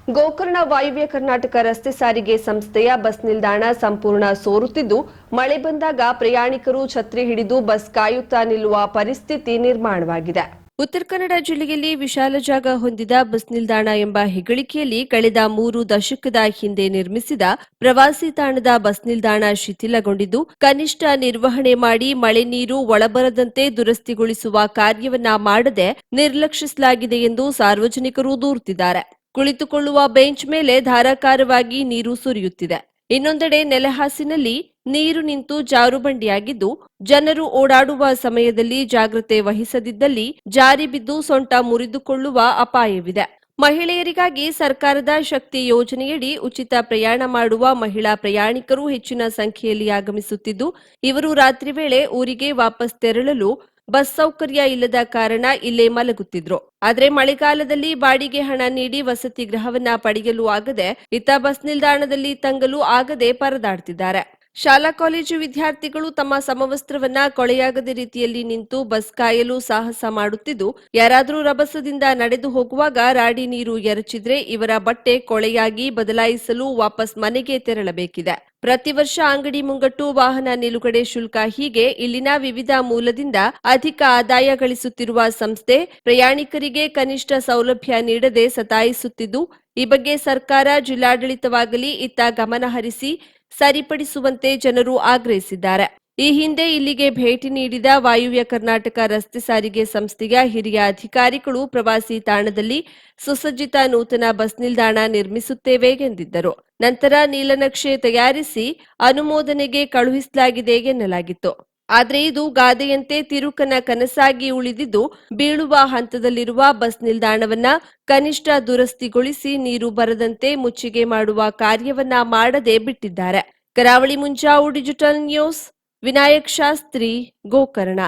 ಗೋಕರ್ಣ ವಾಯುವ್ಯ ಕರ್ನಾಟಕ ರಸ್ತೆ ಸಾರಿಗೆ ಸಂಸ್ಥೆಯ ಬಸ್ ನಿಲ್ದಾಣ ಸಂಪೂರ್ಣ ಸೋರುತ್ತಿದ್ದು, ಮಳೆ ಬಂದಾಗ ಪ್ರಯಾಣಿಕರು ಛತ್ರಿ ಹಿಡಿದು ಬಸ್ ಕಾಯುತ್ತಾ ನಿಲ್ಲುವ ಪರಿಸ್ಥಿತಿ ನಿರ್ಮಾಣವಾಗಿದೆ. ಉತ್ತರ ಕನ್ನಡ ಜಿಲ್ಲೆಯಲ್ಲಿ ವಿಶಾಲ ಜಾಗ ಹೊಂದಿದ ಬಸ್ ನಿಲ್ದಾಣ ಎಂಬ ಹೆಗ್ಗಳಿಕೆಯಲ್ಲಿ ಕಳೆದ 3 ದಶಕದ ಹಿಂದೆ ನಿರ್ಮಿಸಿದ ಪ್ರವಾಸಿ ತಾಣದ ಬಸ್ ನಿಲ್ದಾಣ ಶಿಥಿಲಗೊಂಡಿದ್ದು, ಕನಿಷ್ಠ ನಿರ್ವಹಣೆ ಮಾಡಿ ಮಳೆ ನೀರು ಒಳಬರದಂತೆ ದುರಸ್ತಿಗೊಳಿಸುವ ಕಾರ್ಯವನ್ನ ಮಾಡದೆ ನಿರ್ಲಕ್ಷಿಸಲಾಗಿದೆ ಎಂದು ಸಾರ್ವಜನಿಕರು ದೂರುತ್ತಿದ್ದಾರೆ. ಕುಳಿತುಕೊಳ್ಳುವ ಬೆಂಚ್ ಮೇಲೆ ಧಾರಾಕಾರವಾಗಿ ನೀರು ಸುರಿಯುತ್ತಿದೆ. ಇನ್ನೊಂದೆಡೆ ನೆಲಹಾಸಿನಲ್ಲಿ ನೀರು ನಿಂತು ಜಾರುಬಂಡಿಯಾಗಿದ್ದು, ಜನರು ಓಡಾಡುವ ಸಮಯದಲ್ಲಿ ಜಾಗ್ರತೆ ವಹಿಸದಿದ್ದಲ್ಲಿ ಜಾರಿ ಬಿದ್ದು ಸೊಂಟ ಮುರಿದುಕೊಳ್ಳುವ ಅಪಾಯವಿದೆ. ಮಹಿಳೆಯರಿಗಾಗಿ ಸರ್ಕಾರದ ಶಕ್ತಿ ಯೋಜನೆಯಡಿ ಉಚಿತ ಪ್ರಯಾಣ ಮಾಡುವ ಮಹಿಳಾ ಪ್ರಯಾಣಿಕರು ಹೆಚ್ಚಿನ ಸಂಖ್ಯೆಯಲ್ಲಿ ಆಗಮಿಸುತ್ತಿದ್ದು, ಇವರು ರಾತ್ರಿ ವೇಳೆ ಊರಿಗೆ ವಾಪಸ್ ತೆರಳಲು ಬಸ್ ಸೌಕರ್ಯ ಇಲ್ಲದ ಕಾರಣ ಇಲ್ಲೇ ಮಲಗುತ್ತಿದ್ರು. ಆದರೆ ಮಳೆಗಾಲದಲ್ಲಿ ಬಾಡಿಗೆ ಹಣ ನೀಡಿ ವಸತಿ ಗೃಹವನ್ನ ಪಡೆಯಲು ಆಗದೆ, ಇತ್ತ ಬಸ್ ನಿಲ್ದಾಣದಲ್ಲಿ ತಂಗಲು ಆಗದೆ ಪರದಾಡ್ತಿದ್ದಾರೆ. ಶಾಲಾ ಕಾಲೇಜು ವಿದ್ಯಾರ್ಥಿಗಳು ತಮ್ಮ ಸಮವಸ್ತ್ರವನ್ನ ಕೊಳೆಯಾಗದ ರೀತಿಯಲ್ಲಿ ನಿಂತು ಬಸ್ ಕಾಯಲು ಸಾಹಸ ಮಾಡುತ್ತಿದ್ದು, ಯಾರಾದರೂ ರಭಸದಿಂದ ನಡೆದು ಹೋಗುವಾಗ ರಾಡಿ ನೀರು ಎರಚಿದ್ರೆ ಇವರ ಬಟ್ಟೆ ಕೊಳೆಯಾಗಿ ಬದಲಾಯಿಸಲು ವಾಪಸ್ ಮನೆಗೆ ತೆರಳಬೇಕಿದೆ. ಪ್ರತಿ ವರ್ಷ ಅಂಗಡಿ ಮುಂಗಟ್ಟು, ವಾಹನ ನಿಲುಗಡೆ ಶುಲ್ಕ ಹೀಗೆ ಇಲ್ಲಿನ ವಿವಿಧ ಮೂಲದಿಂದ ಅಧಿಕ ಆದಾಯ ಗಳಿಸುತ್ತಿರುವ ಸಂಸ್ಥೆ ಪ್ರಯಾಣಿಕರಿಗೆ ಕನಿಷ್ಠ ಸೌಲಭ್ಯ ನೀಡದೆ ಸತಾಯಿಸುತ್ತಿದ್ದು, ಈ ಬಗ್ಗೆ ಸರ್ಕಾರ, ಜಿಲ್ಲಾಡಳಿತವಾಗಲಿ ಇತ್ತ ಗಮನ ಹರಿಸಿ ಸರಿಪಡಿಸುವಂತೆ ಜನರು ಆಗ್ರಹಿಸಿದ್ದಾರೆ. ಈ ಹಿಂದೆ ಇಲ್ಲಿಗೆ ಭೇಟಿ ನೀಡಿದ ವಾಯುವ್ಯ ಕರ್ನಾಟಕ ರಸ್ತೆ ಸಾರಿಗೆ ಸಂಸ್ಥೆಯ ಹಿರಿಯ ಅಧಿಕಾರಿಗಳು ಪ್ರವಾಸಿ ತಾಣದಲ್ಲಿ ಸುಸಜ್ಜಿತ ನೂತನ ಬಸ್ ನಿಲ್ದಾಣ ನಿರ್ಮಿಸುತ್ತೇವೆ ಎಂದಿದ್ದರು. ನಂತರ ನೀಲನಕ್ಷೆ ತಯಾರಿಸಿ ಅನುಮೋದನೆಗೆ ಕಳುಹಿಸಲಾಗಿದೆ ಎನ್ನಲಾಗಿತ್ತು. ಆದರೆ ಇದು ಗಾದೆಯಂತೆ ತಿರುಕನ ಕನಸಾಗಿ ಉಳಿದಿದ್ದು, ಬೀಳುವ ಹಂತದಲ್ಲಿರುವ ಬಸ್ ನಿಲ್ದಾಣವನ್ನ ಕನಿಷ್ಠ ದುರಸ್ತಿಗೊಳಿಸಿ ನೀರು ಬರದಂತೆ ಮುಚ್ಚಿಗೆ ಮಾಡುವ ಕಾರ್ಯವನ್ನ ಮಾಡದೆ ಬಿಟ್ಟಿದ್ದಾರೆ. ಕರಾವಳಿ ಮುಂಜಾವು ಡಿಜಿಟಲ್ ನ್ಯೂಸ್, ವಿನಾಯಕ್ ಶಾಸ್ತ್ರಿ, ಗೋಕರ್ಣ.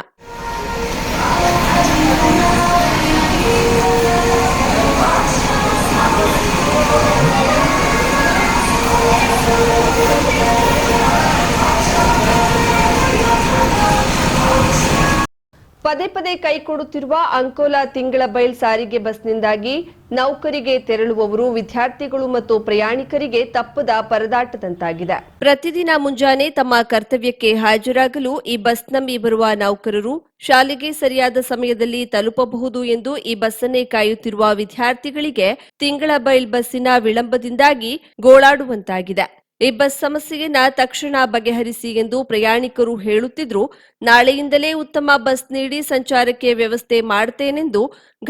ಪದೇ ಪದೇ ಕೈಕೊಡುತ್ತಿರುವ ಅಂಕೋಲಾ ತಿಂಗಳ ಬೈಲ್ ಸಾರಿಗೆ ಬಸ್ನಿಂದಾಗಿ ನೌಕರಿಗೆ ತೆರಳುವವರು, ವಿದ್ಯಾರ್ಥಿಗಳು ಮತ್ತು ಪ್ರಯಾಣಿಕರಿಗೆ ತಪ್ಪದ ಪರದಾಟದಂತಾಗಿದೆ. ಪ್ರತಿದಿನ ಮುಂಜಾನೆ ತಮ್ಮ ಕರ್ತವ್ಯಕ್ಕೆ ಹಾಜರಾಗಲು ಈ ಬಸ್ ನಂಬಿ ಬರುವ ನೌಕರರು ಶಾಲೆಗೆ ಸರಿಯಾದ ಸಮಯದಲ್ಲಿ ತಲುಪಬಹುದು ಎಂದು ಈ ಬಸ್ಸನ್ನೇ ಕಾಯುತ್ತಿರುವ ವಿದ್ಯಾರ್ಥಿಗಳಿಗೆ ತಿಂಗಳ ಬೈಲ್ ಬಸ್ಸಿನ ವಿಳಂಬದಿಂದಾಗಿ ಗೋಳಾಡುವಂತಾಗಿದೆ. ಈ ಬಸ್ ಸಮಸ್ಯೆಯನ್ನ ತಕ್ಷಣ ಬಗೆಹರಿಸಿ ಎಂದು ಪ್ರಯಾಣಿಕರು ಹೇಳುತ್ತಿದ್ರು. ನಾಳೆಯಿಂದಲೇ ಉತ್ತಮ ಬಸ್ ನೀಡಿ ಸಂಚಾರಕ್ಕೆ ವ್ಯವಸ್ಥೆ ಮಾಡುತ್ತೇನೆಂದು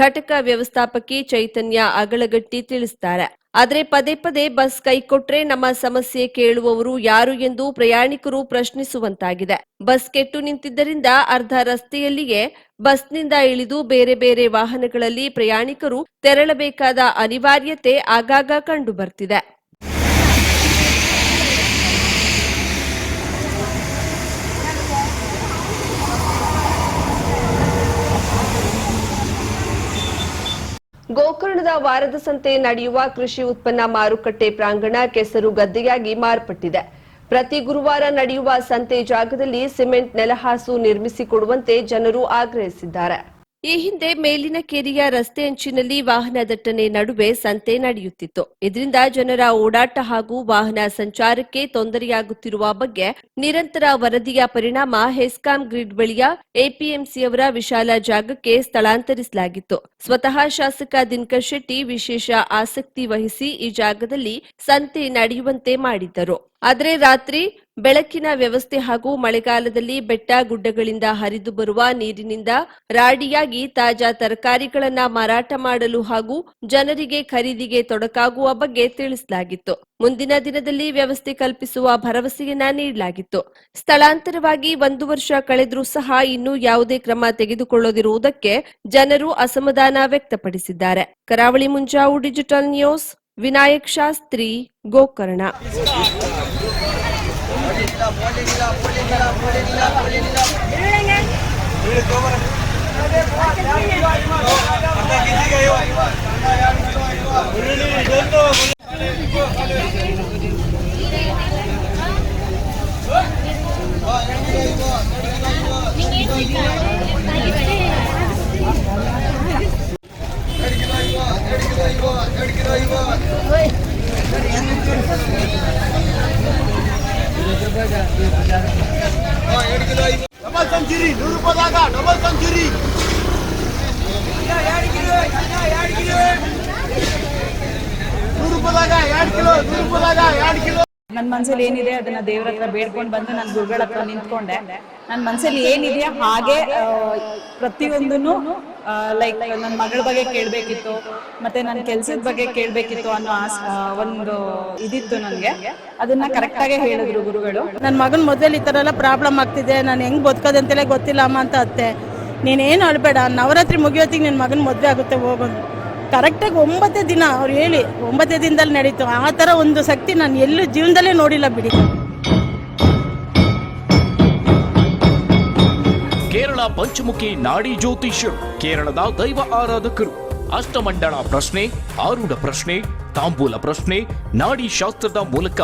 ಘಟಕ ವ್ಯವಸ್ಥಾಪಕಿ ಚೈತನ್ಯ ಅಗಳಗಟ್ಟಿ ತಿಳಿಸಿದ್ದಾರೆ. ಆದರೆ ಪದೇ ಪದೇ ಬಸ್ ಕೈಕೊಟ್ರೆ ನಮ್ಮ ಸಮಸ್ಯೆ ಕೇಳುವವರು ಯಾರು ಎಂದು ಪ್ರಯಾಣಿಕರು ಪ್ರಶ್ನಿಸುವಂತಾಗಿದೆ. ಬಸ್ ಕೆಟ್ಟು ನಿಂತಿದ್ದರಿಂದ ಅರ್ಧ ರಸ್ತೆಯಲ್ಲಿಯೇ ಬಸ್ನಿಂದ ಇಳಿದು ಬೇರೆ ಬೇರೆ ವಾಹನಗಳಲ್ಲಿ ಪ್ರಯಾಣಿಕರು ತೆರಳಬೇಕಾದ ಅನಿವಾರ್ಯತೆ ಆಗಾಗ ಕಂಡುಬರ್ತಿದೆ. ಗೋಕರ್ಣದ ವಾರದ ಸಂತೆ ನಡೆಯುವ ಕೃಷಿ ಉತ್ಪನ್ನ ಮಾರುಕಟ್ಟೆ ಪ್ರಾಂಗಣ ಕೆಸರು ಗದ್ದೆಯಾಗಿ ಮಾರ್ಪಟ್ಟಿದೆ. ಪ್ರತಿ ಗುರುವಾರ ನಡೆಯುವ ಸಂತೆ ಜಾಗದಲ್ಲಿ ಸಿಮೆಂಟ್ ನೆಲಹಾಸು ನಿರ್ಮಿಸಿಕೊಡುವಂತೆ ಜನರು ಆಗ್ರಹಿಸಿದ್ದಾರೆ. ಈ ಹಿಂದೆ ಮೇಲಿನ ಕೇರಿಯ ರಸ್ತೆ ಅಂಚಿನಲ್ಲಿ ವಾಹನ ದಟ್ಟಣೆ ನಡುವೆ ಸಂತೆ ನಡೆಯುತ್ತಿತ್ತು. ಇದರಿಂದ ಜನರ ಓಡಾಟ ಹಾಗೂ ವಾಹನ ಸಂಚಾರಕ್ಕೆ ತೊಂದರೆಯಾಗುತ್ತಿರುವ ಬಗ್ಗೆ ನಿರಂತರ ವರದಿಯ ಪರಿಣಾಮ ಹೆಸ್ಕಾಂ ಗ್ರಿಡ್ ಬಳಿಯ ಎಪಿಎಂಸಿಯವರ ವಿಶಾಲ ಜಾಗಕ್ಕೆ ಸ್ಥಳಾಂತರಿಸಲಾಗಿತ್ತು. ಸ್ವತಃ ಶಾಸಕ ದಿನಕರ್ ಶೆಟ್ಟಿ ವಿಶೇಷ ಆಸಕ್ತಿ ವಹಿಸಿ ಈ ಜಾಗದಲ್ಲಿ ಸಂತೆ ನಡೆಯುವಂತೆ ಮಾಡಿದ್ದರು. ಆದರೆ ರಾತ್ರಿ ಬೆಳಕಿನ ವ್ಯವಸ್ಥೆ ಹಾಗೂ ಮಳೆಗಾಲದಲ್ಲಿ ಬೆಟ್ಟ ಗುಡ್ಡಗಳಿಂದ ಹರಿದು ಬರುವ ನೀರಿನಿಂದ ರಾಡಿಯಾಗಿ ತಾಜಾ ತರಕಾರಿಗಳನ್ನ ಮಾರಾಟ ಮಾಡಲು ಹಾಗೂ ಜನರಿಗೆ ಖರೀದಿಗೆ ತೊಡಕಾಗುವ ಬಗ್ಗೆ ತಿಳಿಸಲಾಗಿತ್ತು. ಮುಂದಿನ ದಿನದಲ್ಲಿ ವ್ಯವಸ್ಥೆ ಕಲ್ಪಿಸುವ ಭರವಸೆಯನ್ನ ನೀಡಲಾಗಿತ್ತು. ಸ್ಥಳಾಂತರವಾಗಿ 1 ವರ್ಷ ಕಳೆದರೂ ಸಹ ಇನ್ನೂ ಯಾವುದೇ ಕ್ರಮ ತೆಗೆದುಕೊಳ್ಳದಿರುವುದಕ್ಕೆ ಜನರು ಅಸಮಾಧಾನ ವ್ಯಕ್ತಪಡಿಸಿದ್ದಾರೆ. Karavali Munjavu digital news, Vinayak Shastri, Gokarna. Double century 100 ರೂಪಾಯಿದಾಗ ಡಬಲ್ ಸೆಂಚುರಿ 100 ರೂಪಾಯಿದಾಗ 2 ಕಿಲೋ 100 ರೂಪಾಯಿದಾಗ 2 ಕಿಲೋ. ನನ್ನ ಮನಸ್ಸಲ್ಲಿ ಏನಿದೆ ಅದನ್ನ ದೇವ್ರ ಹತ್ರ ಬೇಡ್ಕೊಂಡು ಬಂದು ನಾನು ಗುರುಗಳ ಹತ್ರ ನಿಂತ್ಕೊಂಡೆ. ನನ್ನ ಮನಸ್ಸಲ್ಲಿ ಏನಿದೆಯಾ ಹಾಗೆ ಪ್ರತಿಯೊಂದನ್ನು ಲೈಕ್ ನನ್ನ ಮಗಳ ಬಗ್ಗೆ ಕೇಳಬೇಕಿತ್ತು, ಮತ್ತೆ ನನ್ನ ಕೆಲಸದ ಬಗ್ಗೆ ಕೇಳಬೇಕಿತ್ತು ಅನ್ನೋ ಒಂದು ಇದಿತ್ತು ನನಗೆ. ಅದನ್ನ ಕರೆಕ್ಟಾಗೆ ಹೇಳಿದ್ರು ಗುರುಗಳು. ನನ್ನ ಮಗನ ಮದುವೆಲಿ ಈ ಥರ ಎಲ್ಲ ಪ್ರಾಬ್ಲಮ್ ಆಗ್ತಿದೆ, ನಾನು ಹೆಂಗೆ ಬದುಕೋದಂತೆಲ್ಲ ಗೊತ್ತಿಲ್ಲ ಅಮ್ಮ ಅಂತ ಅತ್ತೆ. ನೀನೇನು ಅಳ್ಬೇಡ, ನವರಾತ್ರಿ ಮುಗಿಯೋತ್ತಿಗೆ ನಿನ್ನ ಮಗನ ಮದುವೆ ಆಗುತ್ತೆ ಹೋಗೋದು. ಕರೆಕ್ಟಾಗಿ 9 ದಿನ ಅವ್ರು ಹೇಳಿ 9 ದಿನದಲ್ಲಿ ನಡೀತು. ಆ ಥರ ಒಂದು ಶಕ್ತಿ ನಾನು ಎಲ್ಲೂ ಜೀವನದಲ್ಲೇ ನೋಡಿಲ್ಲ ಬಿಡಿ. ಕೇರಳ ಪಂಚಮುಖಿ ನಾಡಿ ಜ್ಯೋತಿಷ್ಯರು, ಕೇರಳದ ದೈವ ಆರಾಧಕರು. ಅಷ್ಟಮಂಡಳ ಪ್ರಶ್ನೆ, ಆರೂಢ ಪ್ರಶ್ನೆ, ತಾಂಬೂಲ ಪ್ರಶ್ನೆ, ನಾಡಿ ಶಾಸ್ತ್ರದ ಮೂಲಕ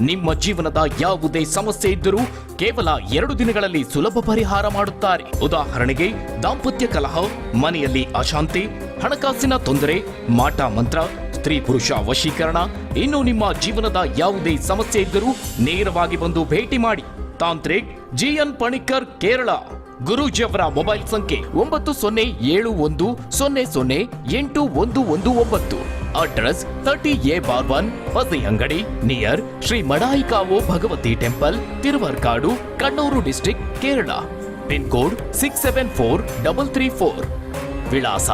ನಿಮ್ಮ ಜೀವನದ ಯಾವುದೇ ಸಮಸ್ಯೆ ಇದ್ದರೂ ಕೇವಲ 2 ದಿನಗಳಲ್ಲಿ ಸುಲಭ ಪರಿಹಾರ ಮಾಡುತ್ತಾರೆ. ಉದಾಹರಣೆಗೆ ದಾಂಪತ್ಯ ಕಲಹ, ಮನೆಯಲ್ಲಿ ಅಶಾಂತಿ, ಹಣಕಾಸಿನ ತೊಂದರೆ, ಮಾಟ ಮಂತ್ರ, ಸ್ತ್ರೀ ಪುರುಷ ವಶೀಕರಣ, ಇನ್ನು ನಿಮ್ಮ ಜೀವನದ ಯಾವುದೇ ಸಮಸ್ಯೆ ಇದ್ದರೂ ನೇರವಾಗಿ ಬಂದು ಭೇಟಿ ಮಾಡಿ. ತಾಂತ್ರಿಕ್ ಜಿಎನ್ ಪಣಿಕ್ಕರ್, ಕೇರಳ. ಗುರೂಜಿಯವರ ಮೊಬೈಲ್ ಸಂಖ್ಯೆ 90700819. ಅಡ್ರೆಸ್ 30A/1 ಹೊಸ ಅಂಗಡಿ near Shri Madayikavu Bhagavati temple, Thiruvarkadu, Kannur district, Kerala. Pin code 674334. ವಿಳಾಸ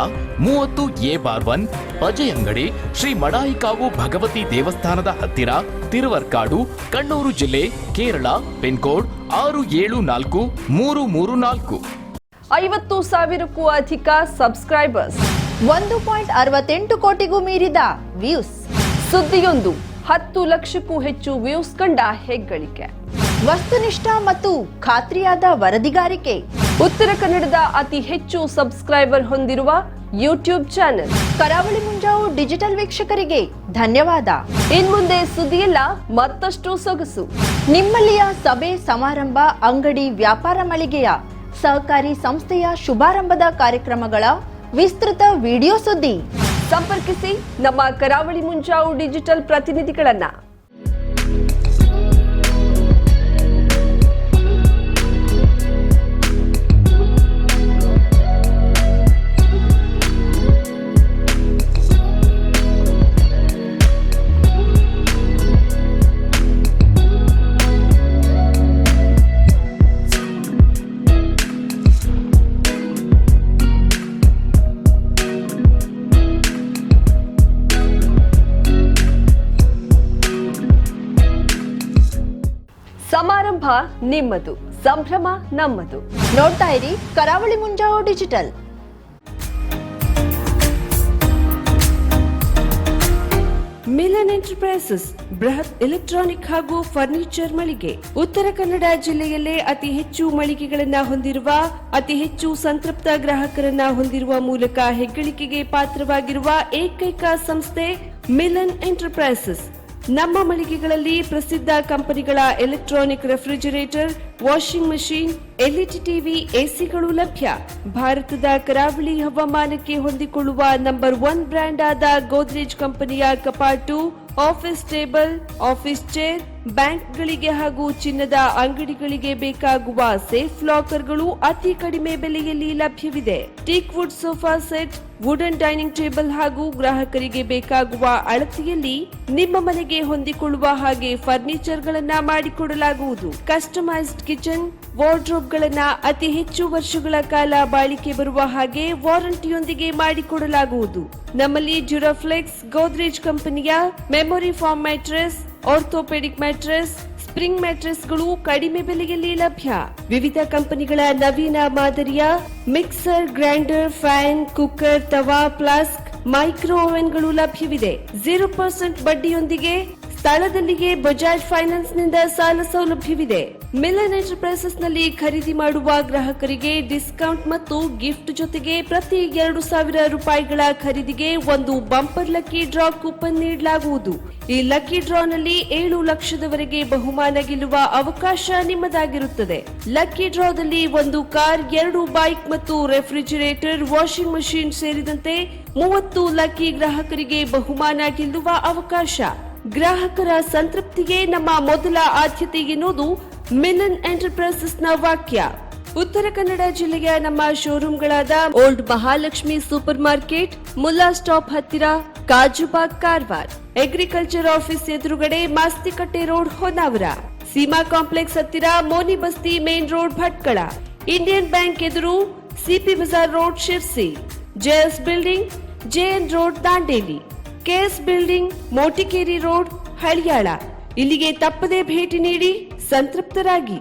30A/1 ಪಜೆಯಂಗಡಿ, ಶ್ರೀ ಮಡಾಯಿಕಾವು ಭಗವತಿ ದೇವಸ್ಥಾನದ ಹತ್ತಿರ, ತಿರುವರ್ಕಾಡು, ಕಣ್ಣೂರು ಜಿಲ್ಲೆ, ಕೇರಳ. Pin code 674334. 50,000ಕ್ಕೂ ಅಧಿಕ ಸಬ್ಸ್ಕ್ರೈಬರ್ಸ್, 1.68 ಕೋಟಿಗೂ ಮೀರಿದ ವ್ಯೂಸ್. ಸುದ್ದಿಯೊಂದು 10 ಲಕ್ಷಕ್ಕೂ ಹೆಚ್ಚು ವ್ಯೂಸ್ ಕಂಡ ಹೆಗ್ಗಳಿಕೆ. ವಸ್ತುನಿಷ್ಠ ಮತ್ತು ಖಾತ್ರಿಯಾದ ವರದಿಗಾರಿಕೆ. ಉತ್ತರ ಕನ್ನಡದ ಅತಿ ಹೆಚ್ಚು ಸಬ್ಸ್ಕ್ರೈಬರ್ ಹೊಂದಿರುವ ಯೂಟ್ಯೂಬ್ ಚಾನೆಲ್ ಕರಾವಳಿ ಮುಂಜಾವು ಡಿಜಿಟಲ್ ವೀಕ್ಷಕರಿಗೆ ಧನ್ಯವಾದ. ಇನ್ಮುಂದೆ ಸುದ್ದಿಯಲ್ಲ ಮತ್ತಷ್ಟು ಸೊಗಸು. ನಿಮ್ಮಲ್ಲಿಯ ಸಭೆ ಸಮಾರಂಭ, ಅಂಗಡಿ ವ್ಯಾಪಾರ ಮಳಿಗೆಯ ಸಹಕಾರಿ ಸಂಸ್ಥೆಯ ಶುಭಾರಂಭದ ಕಾರ್ಯಕ್ರಮಗಳ ವಿಸ್ತೃತ ವಿಡಿಯೋ ಸುದ್ದಿ. ಸಂಪರ್ಕಿಸಿ ನಮ್ಮ ಕರಾವಳಿ ಮುಂಜಾವು ಡಿಜಿಟಲ್ ಪ್ರತಿನಿಧಿಗಳನ್ನ. ಸಮಾರಂಭ ನಿಮ್ಮದು, ಸಂಭ್ರಮ ನಮ್ಮದು. ನೋಡ್ತಾ ಇರಿ ಕರಾವಳಿ ಮುಂಜಾವು ಡಿಜಿಟಲ್. ಮಿಲನ್ ಎಂಟರ್ಪ್ರೈಸಸ್ ಬೃಹತ್ ಎಲೆಕ್ಟ್ರಾನಿಕ್ ಹಾಗೂ ಫರ್ನಿಚರ್ ಮಳಿಗೆ. ಉತ್ತರ ಕನ್ನಡ ಜಿಲ್ಲೆಯಲ್ಲೇ ಅತಿ ಹೆಚ್ಚು ಮಳಿಗೆಗಳನ್ನ ಹೊಂದಿರುವ, ಅತಿ ಹೆಚ್ಚು ಸಂತೃಪ್ತ ಗ್ರಾಹಕರನ್ನ ಹೊಂದಿರುವ ಮೂಲಕ ಹೆಗ್ಗಳಿಕೆಗೆ ಪಾತ್ರವಾಗಿರುವ ಏಕೈಕ ಸಂಸ್ಥೆ ಮಿಲನ್ ಎಂಟರ್ಪ್ರೈಸಸ್. ನಮ್ಮ ಮಳಿಗೆಗಳಲ್ಲಿ ಪ್ರಸಿದ್ಧ ಕಂಪನಿಗಳ electronic refrigerator, washing machine, LED TV, ಎಸಿಗಳು ಲಭ್ಯ. ಭಾರತದ ಕರಾವಳಿ ಹವಾಮಾನಕ್ಕೆ ಹೊಂದಿಕೊಳ್ಳುವ ನಂಬರ್ 1 ಬ್ರ್ಯಾಂಡ್ ಆದ ಗೋದ್ರೇಜ್ ಕಂಪನಿಯ ಕಪಾಟು, ಆಫೀಸ್ ಟೇಬಲ್, ಆಫೀಸ್ ಚೇರ್, ಬ್ಯಾಂಕ್ಗಳಿಗೆ ಹಾಗೂ ಚಿನ್ನದ ಅಂಗಡಿಗಳಿಗೆ ಬೇಕಾಗುವ ಸೇಫ್ ಲಾಕರ್ಗಳು ಅತಿ ಕಡಿಮೆ ಬೆಲೆಯಲ್ಲಿ ಲಭ್ಯವಿದೆ. Teak wood sofa set, wooden dining table ಹಾಗೂ ಗ್ರಾಹಕರಿಗೆ ಬೇಕಾಗುವ ಅಳತೆಯಲ್ಲಿ ನಿಮ್ಮ ಮನೆಗೆ ಹೊಂದಿಕೊಳ್ಳುವ ಹಾಗೆ ಫರ್ನಿಚರ್ ಗಳನ್ನ ಮಾಡಿಕೊಡಲಾಗುವುದು. ಕಸ್ಟಮೈಸ್ಡ್ ಕಿಚನ್, ವಾರ್ಡ್ರೋಬ್ ಗಳನ್ನ ಅತಿ ಹೆಚ್ಚು ವರ್ಷಗಳ ಕಾಲ ಬಾಳಿಕೆ ಬರುವ ಹಾಗೆ ವಾರಂಟಿಯೊಂದಿಗೆ ಮಾಡಿಕೊಡಲಾಗುವುದು. ನಮ್ಮಲ್ಲಿ ಡ್ಯೂರಾಫ್ಲೆಕ್ಸ್, ಗೋದ್ರೇಜ್ ಕಂಪನಿಯ memory foam mattress, orthopedic mattress, spring ಮ್ಯಾಟ್ರೆಸ್ಗಳು ಕಡಿಮೆ ಬೆಲೆಯಲ್ಲಿ ಲಭ್ಯ. ವಿವಿಧ ಕಂಪನಿಗಳ ನವೀನ ಮಾದರಿಯ mixer, grinder, fan, cooker, tawa, flask, micro ಓವೆನ್ಗಳು ಲಭ್ಯವಿದೆ. 0% ಬಡ್ಡಿಯೊಂದಿಗೆ ಸ್ಥಳದಲ್ಲಿಯೇ ಬಜಾಜ್ ಫೈನಾನ್ಸ್ ನಿಂದ ಸಾಲ ಸೌಲಭ್ಯವಿದೆ. ಮಿಲನ್ ಎಂಟರ್ಪ್ರೈಸಸ್ ನಲ್ಲಿ ಖರೀದಿ ಮಾಡುವ ಗ್ರಾಹಕರಿಗೆ ಡಿಸ್ಕೌಂಟ್ ಮತ್ತು ಗಿಫ್ಟ್ ಜೊತೆಗೆ ಪ್ರತಿ 2,000 ರೂಪಾಯಿಗಳ ಖರೀದಿಗೆ ಒಂದು ಬಂಪರ್ ಲಕ್ಕಿ ಡ್ರಾ ಕೂಪನ್ ನೀಡಲಾಗುವುದು. ಈ ಲಕ್ಕಿ ಡ್ರಾ ನಲ್ಲಿ 7 ಲಕ್ಷದವರೆಗೆ ಬಹುಮಾನ ಗೆಲ್ಲುವ ಅವಕಾಶ ನಿಮ್ಮದಾಗಿರುತ್ತದೆ. ಲಕ್ಕಿ ಡ್ರಾದಲ್ಲಿ 1 ಕಾರ್, 2 ಬೈಕ್ ಮತ್ತು ರೆಫ್ರಿಜರೇಟರ್, ವಾಷಿಂಗ್ ಮಷೀನ್ ಸೇರಿದಂತೆ 30 ಲಕ್ಕಿ ಗ್ರಾಹಕರಿಗೆ ಬಹುಮಾನ ಗೆಲ್ಲುವ ಅವಕಾಶ. ಗ್ರಾಹಕರ ಸಂತೃಪ್ತಿಯೇ ನಮ್ಮ ಮೊದಲ ಆದ್ಯತೆ ಎನ್ನುವುದು ಮಿಲನ್ ಎಂಟರ್ಪ್ರೈಸಸ್ನ ವಾಕ್ಯ. ಉತ್ತರ ಕನ್ನಡ ಜಿಲ್ಲೆಯ ನಮ್ಮ ಶೋರೂಮ್ಗಳಾದ old Mahalakshmi super market, Mulla stop ಹತ್ತಿರ, ಕಾಜುಬಾಗ್ ಕಾರವಾರ, ಅಗ್ರಿಕಲ್ಚರ್ ಆಫೀಸ್ ಎದುರುಗಡೆ ಮಾಸ್ತಿಕಟ್ಟೆ ರೋಡ್ ಹೊನ್ನಾವರ, ಸೀಮಾ ಕಾಂಪ್ಲೆಕ್ಸ್ ಹತ್ತಿರ Moni Basti main road Bhatkal, Indian bank ಎದುರು CP Bazar road Sirsi, JS building JN road Dandeli, KS building Motikeri road Haliyal. ಇಲ್ಲಿಗೆ ತಪ್ಪದೇ ಭೇಟಿ ನೀಡಿ ಸಂತೃಪ್ತರಾಗಿ.